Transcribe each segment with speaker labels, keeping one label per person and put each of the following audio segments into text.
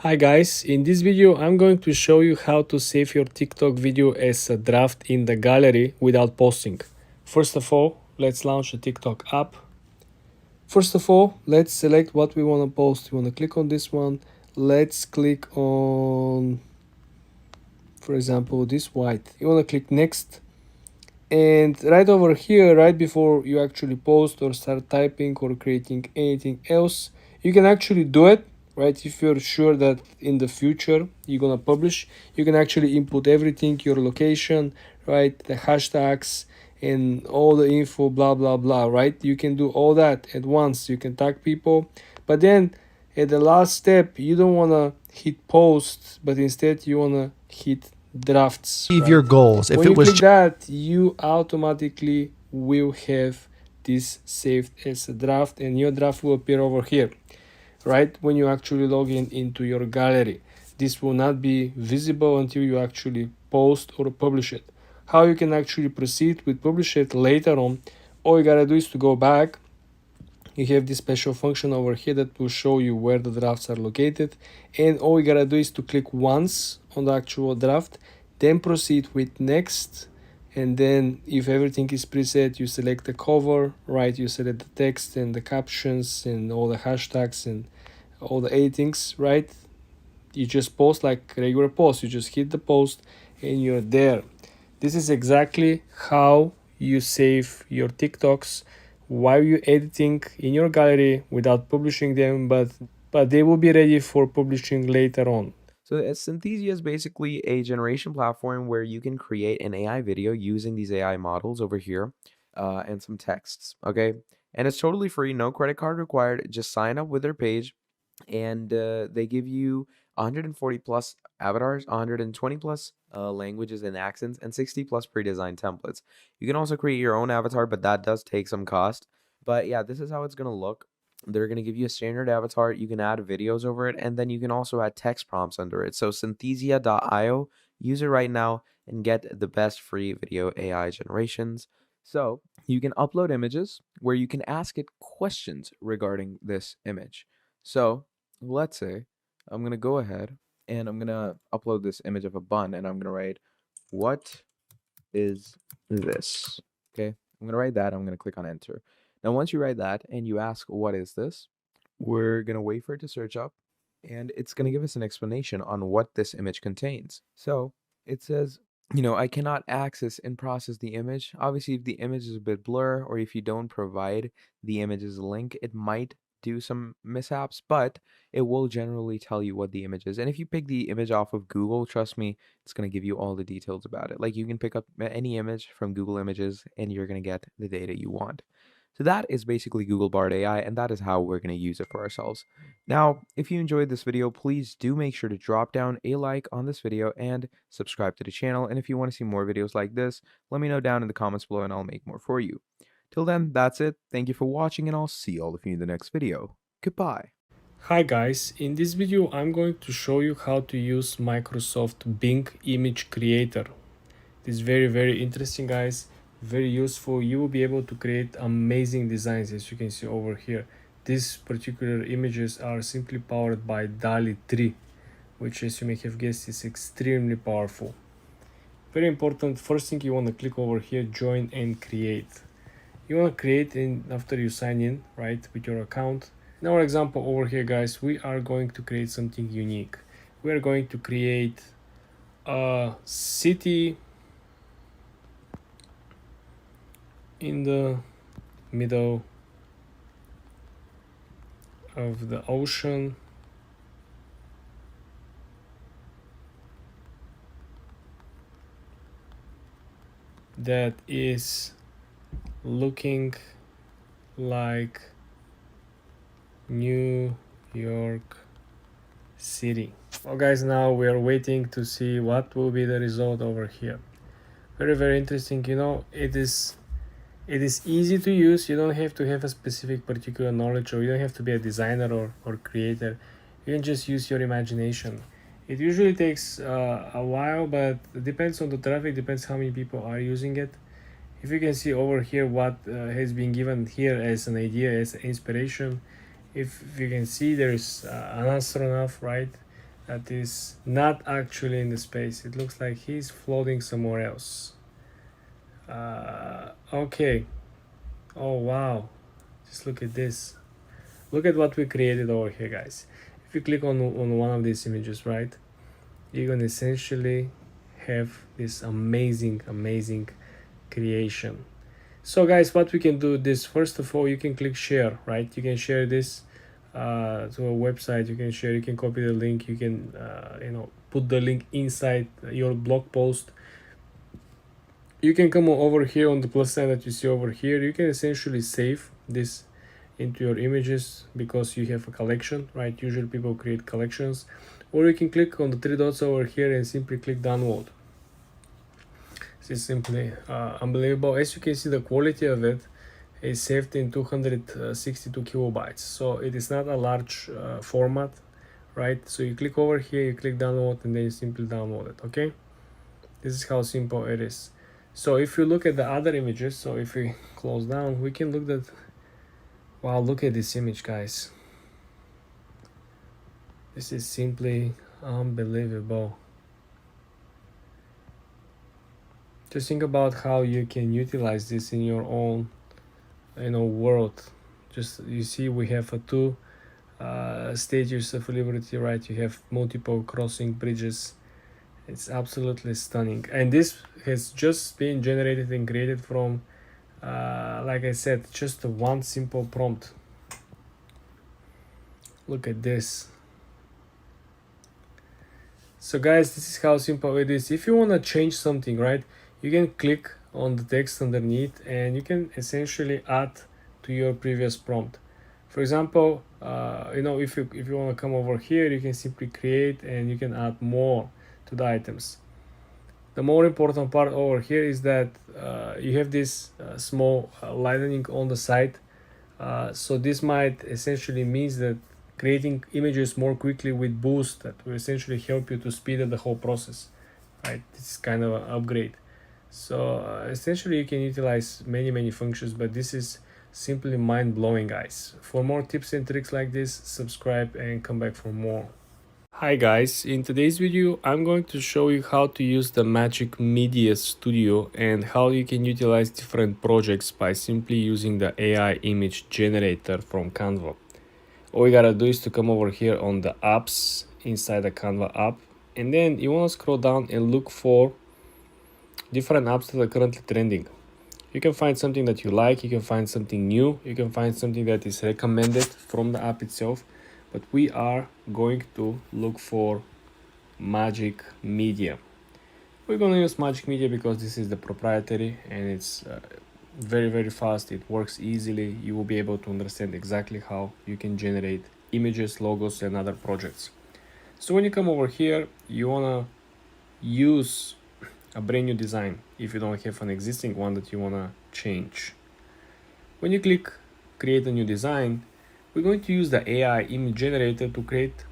Speaker 1: Hi guys, in this video I'm going to show you how to save your TikTok video as a draft in the gallery without posting. First of all, let's launch the TikTok app. First of all, let's select what we want to post. We want to click on this one. Let's click on, for example, this white. You want to click next. And right over here, right before you actually post or start typing or creating anything else, you can actually do it, right? If you're sure that in the future you're gonna publish, you can actually input everything, your location, right? The hashtags and all the info, blah blah blah, right? You can do all that at once. You can tag people, but then at the last step, you don't wanna hit post, but instead you wanna hit drafts,
Speaker 2: achieve
Speaker 1: right?
Speaker 2: your goals. If
Speaker 1: When
Speaker 2: it
Speaker 1: you
Speaker 2: was
Speaker 1: click that, you automatically will have this saved as a draft, and your draft will appear over here, right? When you actually log in into your gallery, this will not be visible until you actually post or publish it. How you can actually proceed with publish it later on, all you gotta do is to go back. You have this special function over here that will show you where the drafts are located, and all you gotta do is to click once on the actual draft, then proceed with next, and then if everything is preset, you select the cover, right? You select the text and the captions and all the hashtags and all the editings, right? You just post like regular post. You just hit the post and you're there. This is exactly how you save your TikToks while you're editing in your gallery without publishing them, but they will be ready for publishing later on.
Speaker 3: So Synthesia is basically a generation platform where you can create an AI video using these AI models over here and some texts, okay? And it's totally free, no credit card required. Just sign up with their page and they give you 140 plus avatars, 120 plus languages and accents, and 60 plus pre-designed templates. You can also create your own avatar, but that does take some cost. But yeah, this is how it's going to look. They're going to give you a standard avatar. You can add videos over it, and then you can also add text prompts under it. So Synthesia.io, use it right now and get the best free video AI generations. So you can upload images where you can ask it questions regarding this image. So let's say I'm going to go ahead and I'm going to upload this image of a bun, and I'm going to write, what is this? Okay, I'm going to write that. I'm going to click on enter. Now, once you write that and you ask, what is this? We're going to wait for it to search up, and it's going to give us an explanation on what this image contains. So it says, I cannot access and process the image. Obviously, if the image is a bit blur or if you don't provide the image's link, it might do some mishaps, but it will generally tell you what the image is. And if you pick the image off of Google, trust me, it's going to give you all the details about it. Like, you can pick up any image from Google Images and you're going to get the data you want. So that is basically Google Bard AI, and that is how we're going to use it for ourselves. Now, if you enjoyed this video, please do make sure to drop down a like on this video and subscribe to the channel. And if you want to see more videos like this, let me know down in the comments below and I'll make more for you. Till then, that's it. Thank you for watching, and I'll see all of you in the next video. Goodbye.
Speaker 1: Hi guys, in this video I'm going to show you how to use Microsoft Bing Image Creator. It is very interesting, guys, very useful. You will be able to create amazing designs, as you can see over here. These particular images are simply powered by Dalio 3, which, as you may have guessed, is extremely powerful. Very important, first thing you want to click over here, join and create. You want to create after you sign in, right, with your account. In our example over here, guys, we are going to create something unique. We are going to create a city in the middle of the ocean, that is looking like New York City. Well guys, now we are waiting to see what will be the result over here. Very interesting. It is easy to use. You don't have to have a specific particular knowledge, or you don't have to be a designer or creator. You can just use your imagination. It usually takes a while, but it depends on the traffic, depends how many people are using it. If you can see over here what has been given here as an idea, as inspiration, if you can see, there's an astronaut, right? that is not actually in the space. It looks like he's floating somewhere else. Okay. Oh wow, just look at this. Look at what we created over here, guys. If you click on one of these images, right, you're gonna essentially have this amazing creation. So guys, what we can do this, first of all, you can click share, right? You can share this to a website. You can share, you can copy the link, you can put the link inside your blog post. You can come over here on the plus sign that you see over here. You can essentially save this into your images because you have a collection, right? Usually people create collections. Or you can click on the three dots over here and simply click download. This is simply unbelievable. As you can see, the quality of it is saved in 262 kilobytes, so it is not a large format, right? So you click over here, you click download, and then you simply download it. Okay, this is how simple it is. So if you look at the other images, so if we close down, we can look at, wow, look at this image, guys. This is simply unbelievable. Just think about how you can utilize this in your own world. Just, you see, we have two statues of liberty, right? You have multiple crossing bridges. It's absolutely stunning, and this has just been generated and created from like I said, just one simple prompt. Look at this. So guys, this is how simple it is. If you want to change something, right, you can click on the text underneath and you can essentially add to your previous prompt. For example, if you want to come over here, you can simply create and you can add more to the items. The more important part over here is that you have this small lightning on the side. So this might essentially means that creating images more quickly with boost, that will essentially help you to speed up the whole process, right? This is kind of an upgrade. So essentially you can utilize many functions, but this is simply mind-blowing, guys. For more tips and tricks like this, subscribe and come back for more. Hi guys, in today's video I'm going to show you how to use the Magic Media Studio and how you can utilize different projects by simply using the AI image generator from Canva. All you gotta do is to come over here on the apps inside the Canva app, and then you want to scroll down and look for different apps that are currently trending. You can find something that you like, you can find something new, you can find something that is recommended from the app itself, but we are going to look for Magic Media. We're going to use Magic Media because this is the proprietary and it's very fast. It works easily. You will be able to understand exactly how you can generate images, logos, and other projects. So when you come over here, you want to use a brand new design if you don't have an existing one that you want to change. When you click create a new design, we're going to use the AI image generator to create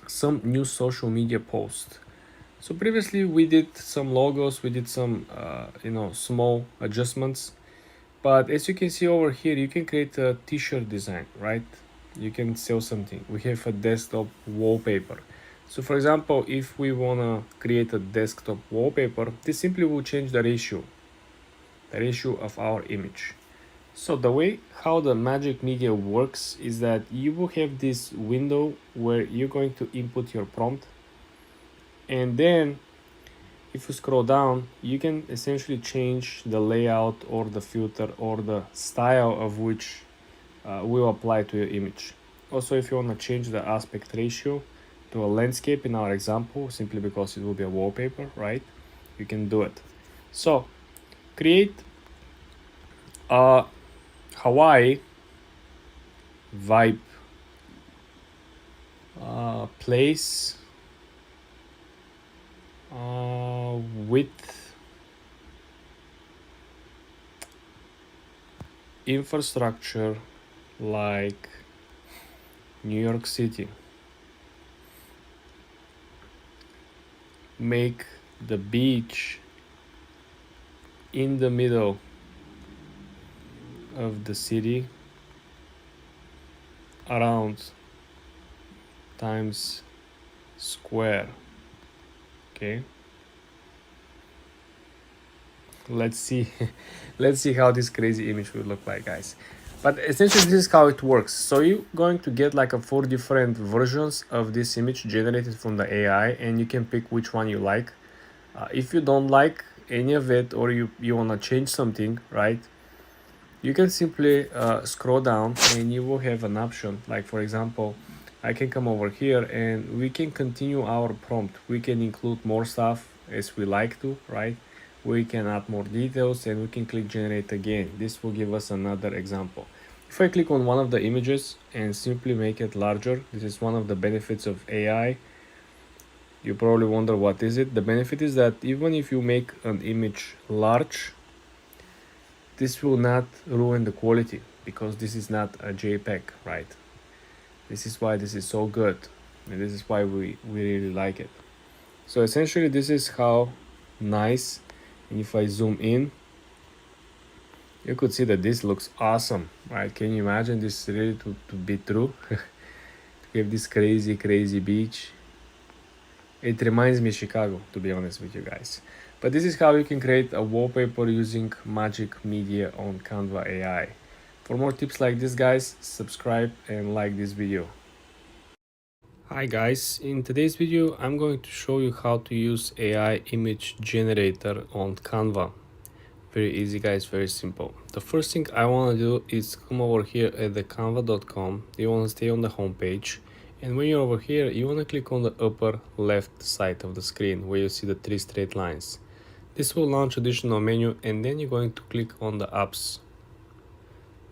Speaker 1: some new social media post. So previously we did some logos, we did some small adjustments, but as you can see over here, you can create a t-shirt design, right? You can sell something. We have a desktop wallpaper. So for example, if we want to create a desktop wallpaper, this simply will change the ratio of our image. So the way how the Magic Media works is that you will have this window where you're going to input your prompt, and then if you scroll down, you can essentially change the layout or the filter or the style of which will apply to your image. Also, if you want to change the aspect ratio to a landscape in our example, simply because it will be a wallpaper, right? You can do it. So create a Hawaii vibe place with infrastructure like New York City. Make the beach in the middle of the city around times square. Okay, let's see let's see how this crazy image will look like, guys. But essentially this is how it works. So you're going to get like a 4 different versions of this image generated from the AI, and you can pick which one you like. If you don't like any of it, or you want to change something, right, you can simply scroll down and you will have an option. Like for example, I can come over here and we can continue our prompt. We can include more stuff as we like to, right? We can add more details and we can click generate again. This will give us another example. If I click on one of the images and simply make it larger, this is one of the benefits of AI. You probably wonder what is it. The benefit is that even if you make an image large, this will not ruin the quality, because this is not a JPEG, right? This is why this is so good, and this is why we really like it. So essentially this is how nice, and if I zoom in, you could see that this looks awesome, right? Can you imagine this really to be true? We have this crazy beach. It reminds me of Chicago, to be honest with you guys. But this is how you can create a wallpaper using Magic Media on Canva AI. For more tips like this, guys, subscribe and like this video. Hi guys, in today's video I'm going to show you how to use AI image generator on Canva. Very easy, guys, very simple. The first thing I want to do is come over here at the canva.com. You want to stay on the home page, and when you're over here you want to click on the upper left side of the screen where you see the 3 straight lines. This will launch additional menu, and then you're going to click on the apps.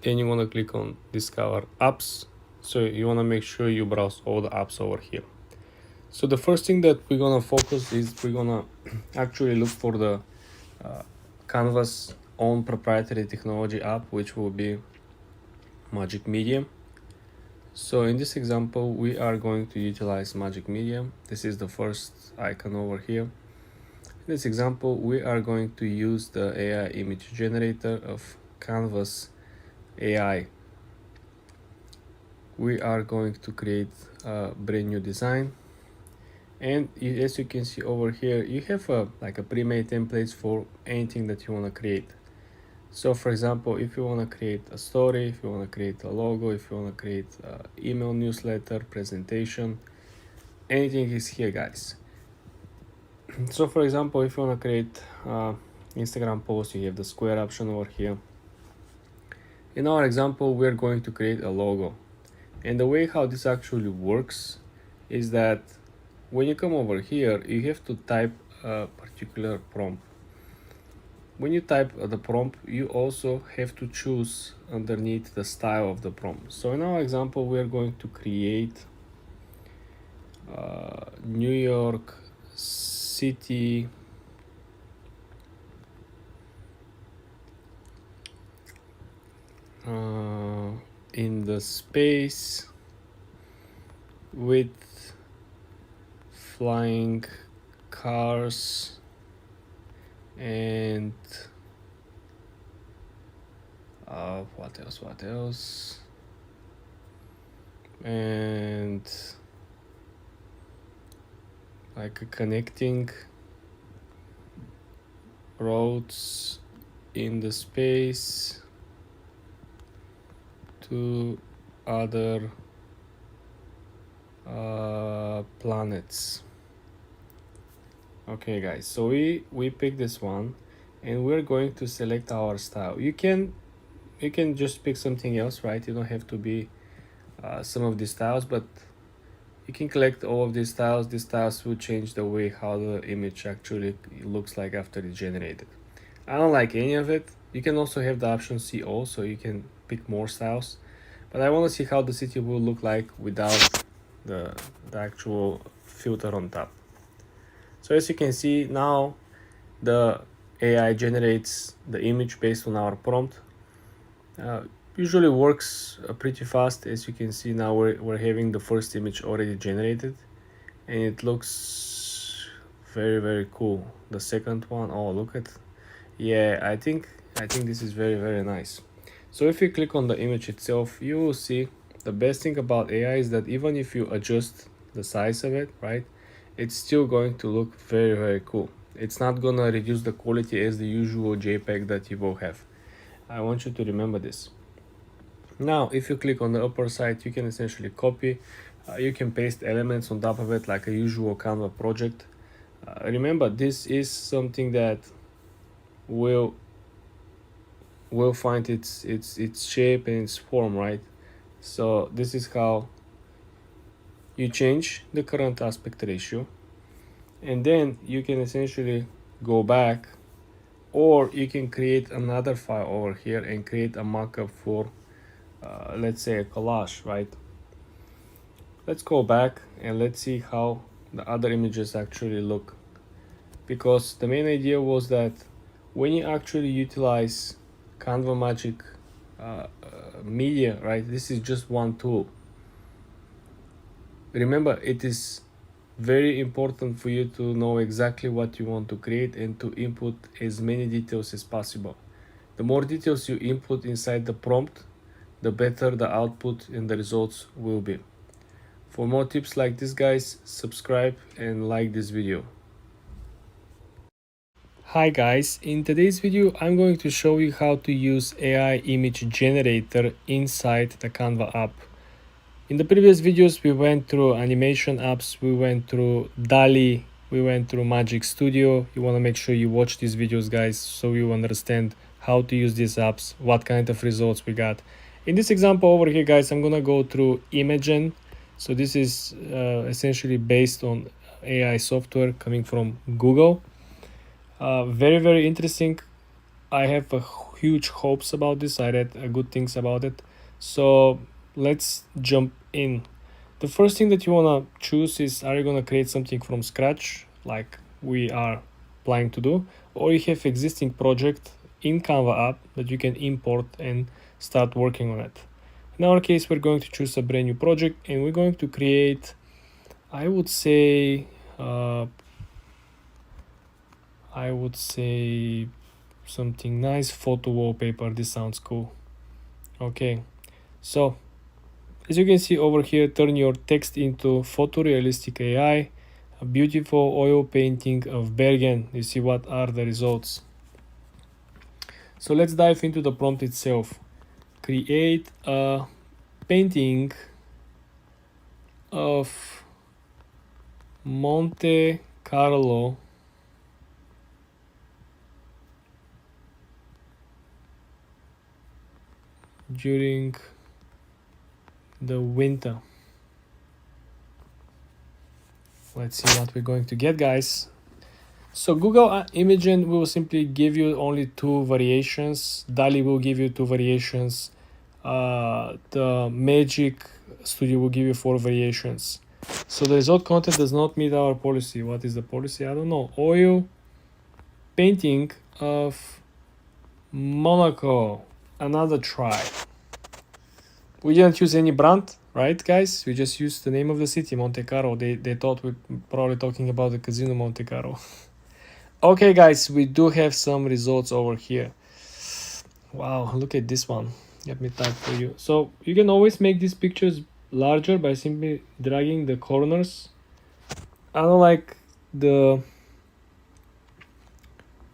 Speaker 1: Then you want to click on discover apps. So you want to make sure you browse all the apps over here. So the first thing that we're going to focus is we're going to actually look for the Canva's own proprietary technology app, which will be Magic Media. So in this example we are going to utilize Magic Media. This is the first icon over here. In this example we are going to use the AI image generator of Canva's AI. We are going to create a brand new design, and as you can see over here you have like a pre-made templates for anything that you want to create. So for example, if you want to create a story, if you want to create a logo, if you want to create an email newsletter, presentation, anything is here, guys. So for example, if you want to create Instagram post, you have the square option over here. In our example we're going to create a logo, and the way how this actually works is that when you come over here you have to type a particular prompt. When you type the prompt, you also have to choose underneath the style of the prompt. So in our example we are going to create New York City in the space with flying cars and what else, and like connecting roads in the space to other planets. Okay guys, so we pick this one and we're going to select our style. You can just pick something else, right? You don't have to be some of these styles, but you can collect all of these styles. These styles will change the way how the image actually looks like after it's generated. I don't like any of it. You can also have the option see all, so you can pick more styles, but I want to see how the city will look like without the actual filter on top. So as you can see now, the AI generates the image based on our prompt. Usually works pretty fast. As you can see now, we're having the first image already generated, and it looks very cool. The second one, oh look at, yeah, I think this is very nice. So if you click on the image itself, you will see the best thing about AI is that even if you adjust the size of it, right, it's still going to look very, very cool. It's not gonna reduce the quality as the usual JPEG that you will have. I want you to remember this. Now, if you click on the upper side, you can essentially copy. You can paste elements on top of it like a usual Canva project. Remember, this is something that will find its shape and its form, right? So this is how you change the current aspect ratio, and then you can essentially go back, or you can create another file over here and create a mockup for let's say a collage, right? Let's go back and let's see how the other images actually look, because the main idea was that when you actually utilize Canva Magic media, right, this is just one tool. Remember, it is very important for you to know exactly what you want to create and to input as many details as possible. The more details you input inside the prompt, the better the output and the results will be. For more tips like this, guys, subscribe and like this video. Hi guys, in today's video I'm going to show you how to use AI image generator inside the Canva app. In the previous videos we went through animation apps, we went through Dalio, we went through Magic Studio. You want to make sure you watch these videos, guys, so you understand how to use these apps, what kind of results we got. In this example over here, guys, I'm gonna go through Imagen. So this is essentially based on AI software coming from Google. Very, very interesting. I have a huge hopes about this. I read good things about it. So let's jump in. The first thing that you want to choose is, are you going to create something from scratch like we are planning to do, or you have existing project in Canva app that you can import and start working on it. In our case, we're going to choose a brand new project and we're going to create, I would say something nice photo wallpaper. This sounds cool. Okay, so as you can see over here, turn your text into photorealistic AI, a beautiful oil painting of Bergen. You see what are the results. So let's dive into the prompt itself. Create a painting of Monte Carlo during the winter. Let's see what we're going to get, guys. So Google Imagen will simply give you only two variations. Dalio will give you two variations. The Magic Studio will give you 4 variations. So the result content does not meet our policy. What is the policy? I don't know. Oil painting of Monaco. Another try. We didn't use any brand, right, guys? We just used the name of the city, Monte Carlo. They thought we're probably talking about the casino Monte Carlo. Okay, guys, we do have some results over here. Wow, look at this one. Let me type for you. So you can always make these pictures larger by simply dragging the corners. I don't like the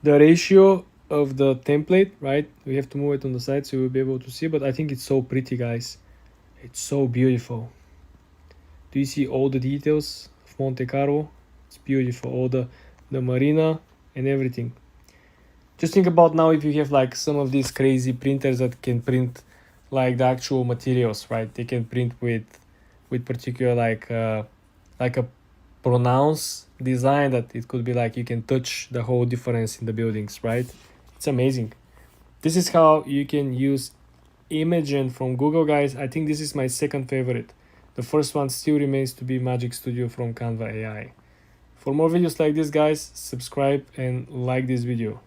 Speaker 1: ratio of the template, right? We have to move it on the side so you'll be able to see, but I think it's so pretty, guys. It's so beautiful. Do you see all the details of Monte Carlo? It's beautiful. All the marina and everything. Just think about now if you have like some of these crazy printers that can print like the actual materials, right? They can print with particular like a pronounced design that it could be like you can touch the whole difference in the buildings, right? It's amazing. This is how you can use Imagen from Google, guys. I think this is my second favorite. The first one still remains to be Magic Studio from Canva AI. For more videos like this, guys, subscribe and like this video.